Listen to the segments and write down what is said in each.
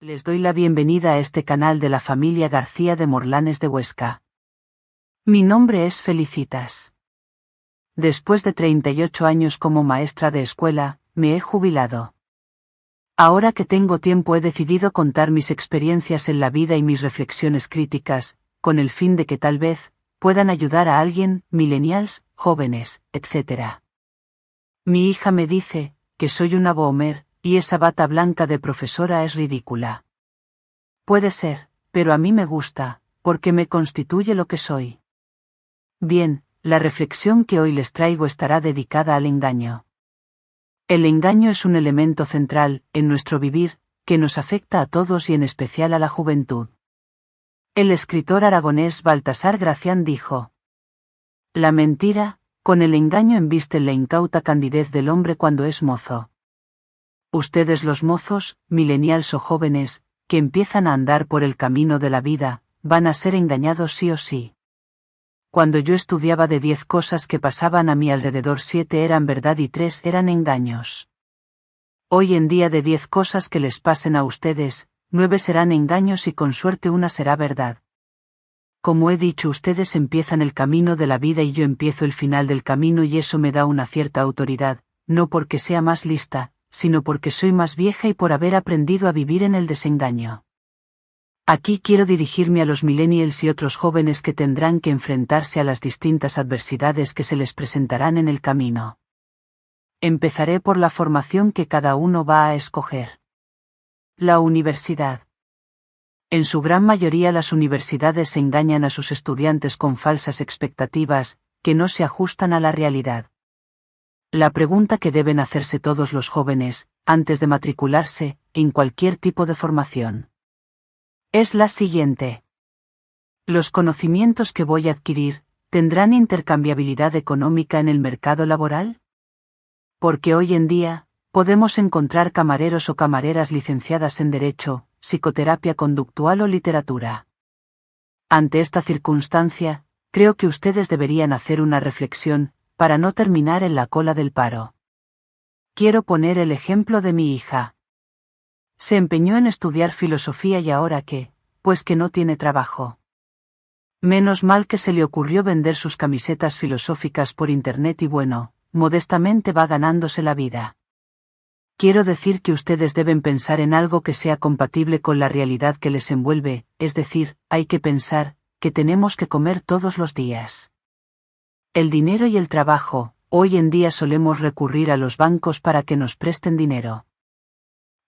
Les doy la bienvenida a este canal de la familia García de Morlanes de Huesca. Mi nombre es Felicitas. Después de 38 años como maestra de escuela, me he jubilado. Ahora que tengo tiempo he decidido contar mis experiencias en la vida y mis reflexiones críticas, con el fin de que tal vez puedan ayudar a alguien, millennials, jóvenes, etc. Mi hija me dice que soy una boomer, y esa bata blanca de profesora es ridícula. Puede ser, pero a mí me gusta, porque me constituye lo que soy. Bien, la reflexión que hoy les traigo estará dedicada al engaño. El engaño es un elemento central, en nuestro vivir, que nos afecta a todos y en especial a la juventud. El escritor aragonés Baltasar Gracián dijo: la mentira, con el engaño embisten la incauta candidez del hombre cuando es mozo. Ustedes los mozos, millennials o jóvenes, que empiezan a andar por el camino de la vida, van a ser engañados sí o sí. Cuando yo estudiaba, de 10 cosas que pasaban a mi alrededor 7 eran verdad y 3 eran engaños. Hoy en día, de 10 cosas que les pasen a ustedes, 9 serán engaños y con suerte una será verdad. Como he dicho, ustedes empiezan el camino de la vida y yo empiezo el final del camino, y eso me da una cierta autoridad, no porque sea más lista, sino porque soy más vieja y por haber aprendido a vivir en el desengaño. Aquí quiero dirigirme a los millennials y otros jóvenes que tendrán que enfrentarse a las distintas adversidades que se les presentarán en el camino. Empezaré por la formación que cada uno va a escoger. La universidad. En su gran mayoría las universidades engañan a sus estudiantes con falsas expectativas, que no se ajustan a la realidad. La pregunta que deben hacerse todos los jóvenes, antes de matricularse, en cualquier tipo de formación, es la siguiente: ¿los conocimientos que voy a adquirir tendrán intercambiabilidad económica en el mercado laboral? Porque hoy en día, podemos encontrar camareros o camareras licenciadas en Derecho, Psicoterapia Conductual o Literatura. Ante esta circunstancia, creo que ustedes deberían hacer una reflexión, para no terminar en la cola del paro. Quiero poner el ejemplo de mi hija. Se empeñó en estudiar filosofía y ahora ¿qué? Pues que no tiene trabajo. Menos mal que se le ocurrió vender sus camisetas filosóficas por internet y bueno, modestamente va ganándose la vida. Quiero decir que ustedes deben pensar en algo que sea compatible con la realidad que les envuelve, es decir, hay que pensar que tenemos que comer todos los días. El dinero y el trabajo. Hoy en día solemos recurrir a los bancos para que nos presten dinero.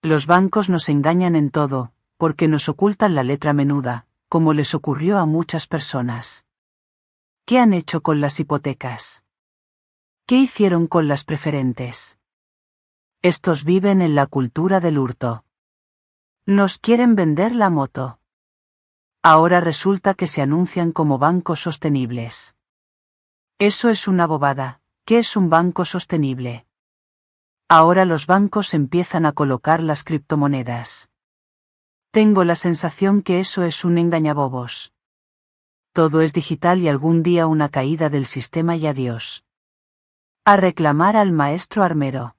Los bancos nos engañan en todo, porque nos ocultan la letra menuda, como les ocurrió a muchas personas. ¿Qué han hecho con las hipotecas? ¿Qué hicieron con las preferentes? Estos viven en la cultura del hurto. Nos quieren vender la moto. Ahora resulta que se anuncian como bancos sostenibles. Eso es una bobada. ¿Qué es un banco sostenible? Ahora los bancos empiezan a colocar las criptomonedas. Tengo la sensación que eso es un engañabobos. Todo es digital y algún día una caída del sistema y adiós. A reclamar al maestro armero.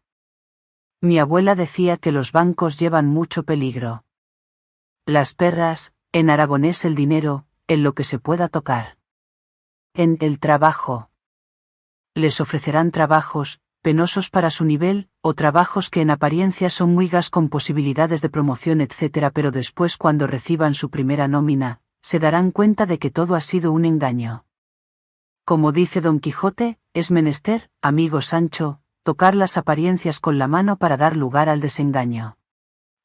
Mi abuela decía que los bancos llevan mucho peligro. Las perras, en aragonés el dinero, en lo que se pueda tocar. En el trabajo. Les ofrecerán trabajos, penosos para su nivel, o trabajos que en apariencia son muy gas con posibilidades de promoción etc. Pero después, cuando reciban su primera nómina, se darán cuenta de que todo ha sido un engaño. Como dice Don Quijote, es menester, amigo Sancho, tocar las apariencias con la mano para dar lugar al desengaño.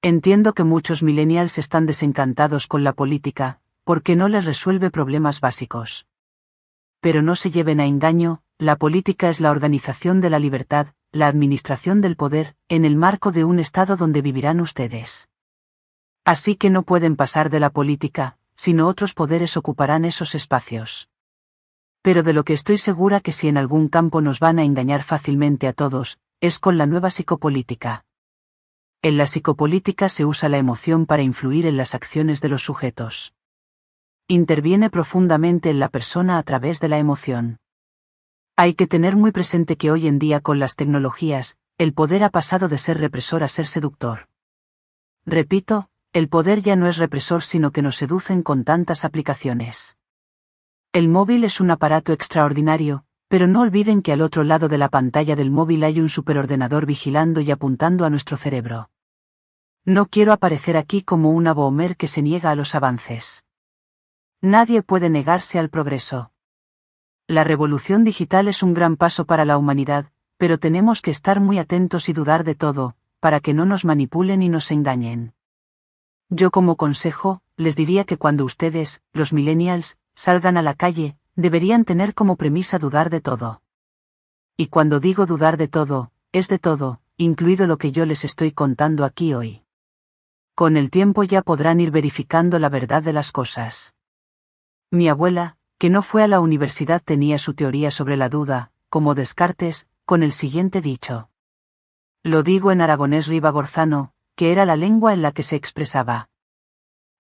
Entiendo que muchos millennials están desencantados con la política, porque no les resuelve problemas básicos. Pero no se lleven a engaño, la política es la organización de la libertad, la administración del poder, en el marco de un Estado donde vivirán ustedes. Así que no pueden pasar de la política, sino otros poderes ocuparán esos espacios. Pero de lo que estoy segura que si en algún campo nos van a engañar fácilmente a todos, es con la nueva psicopolítica. En la psicopolítica se usa la emoción para influir en las acciones de los sujetos. Interviene profundamente en la persona a través de la emoción. Hay que tener muy presente que hoy en día con las tecnologías, el poder ha pasado de ser represor a ser seductor. Repito, El poder ya no es represor, sino que nos seducen con tantas aplicaciones. El móvil es un aparato extraordinario, pero no olviden que al otro lado de la pantalla del móvil hay un superordenador vigilando y apuntando a nuestro cerebro. No quiero aparecer aquí como una boomer que se niega a los avances. Nadie puede negarse al progreso. La revolución digital es un gran paso para la humanidad, pero tenemos que estar muy atentos y dudar de todo, para que no nos manipulen y nos engañen. Yo como consejo, les diría que cuando ustedes, los millennials, salgan a la calle, deberían tener como premisa dudar de todo. Y cuando digo dudar de todo, es de todo, incluido lo que yo les estoy contando aquí hoy. Con el tiempo ya podrán ir verificando la verdad de las cosas. Mi abuela, que no fue a la universidad, tenía su teoría sobre la duda, como Descartes, con el siguiente dicho. Lo digo en aragonés ribagorzano, que era la lengua en la que se expresaba.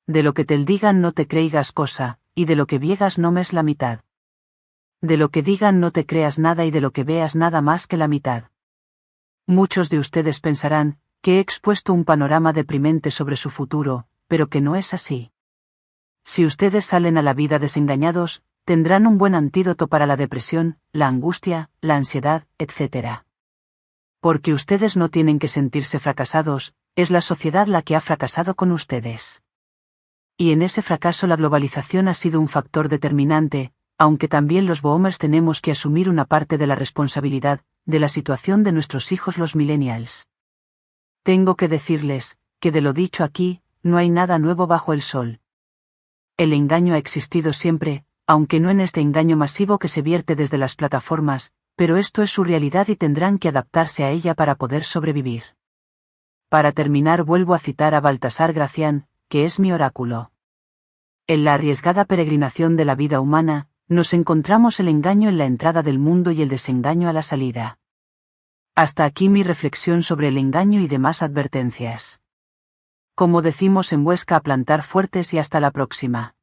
De lo que te digan no te creigas cosa, y de lo que viegas no mes la mitad. De lo que digan no te creas nada y de lo que veas nada más que la mitad. Muchos de ustedes pensarán que he expuesto un panorama deprimente sobre su futuro, pero que no es así. Si ustedes salen a la vida desengañados, tendrán un buen antídoto para la depresión, la angustia, la ansiedad, etc. Porque ustedes no tienen que sentirse fracasados, es la sociedad la que ha fracasado con ustedes. Y en ese fracaso la globalización ha sido un factor determinante, aunque también los boomers tenemos que asumir una parte de la responsabilidad de la situación de nuestros hijos los millennials. Tengo que decirles, que de lo dicho aquí, no hay nada nuevo bajo el sol. El engaño ha existido siempre, aunque no en este engaño masivo que se vierte desde las plataformas, pero esto es su realidad y tendrán que adaptarse a ella para poder sobrevivir. Para terminar, vuelvo a citar a Baltasar Gracián, que es mi oráculo. En la arriesgada peregrinación de la vida humana, nos encontramos el engaño en la entrada del mundo y el desengaño a la salida. Hasta aquí mi reflexión sobre el engaño y demás advertencias. Como decimos en Huesca, a plantar fuertes y hasta la próxima.